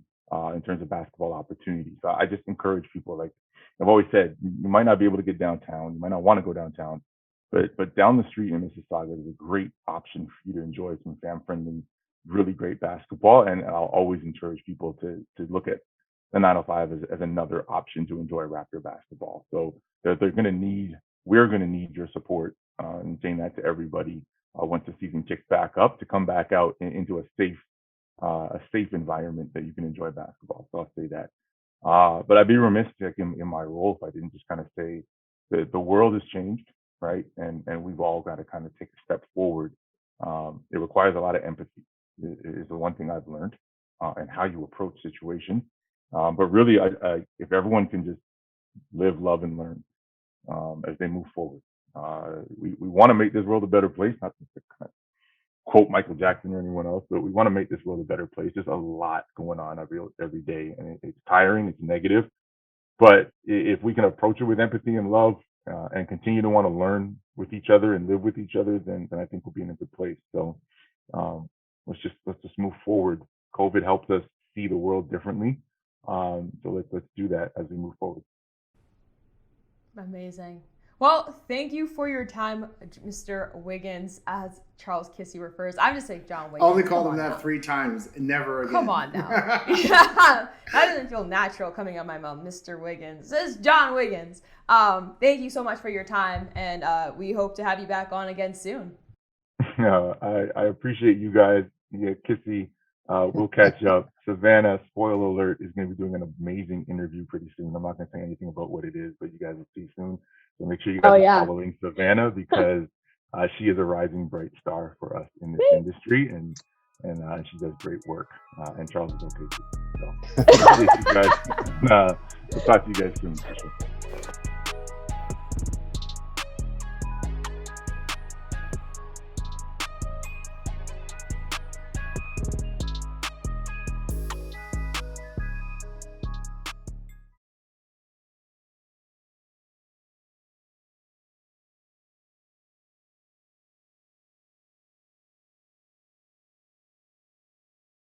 terms of basketball opportunities. So I just encourage people, like I've always said, you might not be able to get downtown, you might not want to go downtown, but down the street in Mississauga is a great option for you to enjoy some fan-friendly, really great basketball. And I'll always encourage people to look at the 905 as another option to enjoy Raptor basketball. So we're going to need your support, and saying that to everybody once the season kicks back up, to come back out into a safe environment that you can enjoy basketball. So I'll say that. But I'd be remiss in my role if I didn't just kind of say that the world has changed, right? And we've all got to kind of take a step forward. It requires a lot of empathy, is the one thing I've learned, and how you approach situations. But really, if everyone can just live, love, and learn as they move forward. We want to make this world a better place, not to kind of quote Michael Jackson or anyone else, but we want to make this world a better place. There's a lot going on every day, and it's tiring, it's negative. But if we can approach it with empathy and love, and continue to want to learn with each other and live with each other, then I think we'll be in a good place. So let's just move forward. COVID helped us see the world differently. So let's do that as we move forward. Amazing. Well, thank you for your time, Mr. Wiggins, as Charles Kissy refers. I'm just saying John Wiggins. Only called him that 3 times, never again. Come on now. That doesn't feel natural coming out of my mouth, Mr. Wiggins. This is John Wiggins. Thank you so much for your time, and we hope to have you back on again soon. I appreciate you guys. Yeah, Kissy, we'll catch up. Savanna, spoiler alert, is going to be doing an amazing interview pretty soon. I'm not going to say anything about what it is, but you guys will see soon. So make sure you guys are following Savanna, because she is a rising bright star for us in this industry, and she does great work. And Charles is okay too. So, you guys. We'll talk to you guys soon.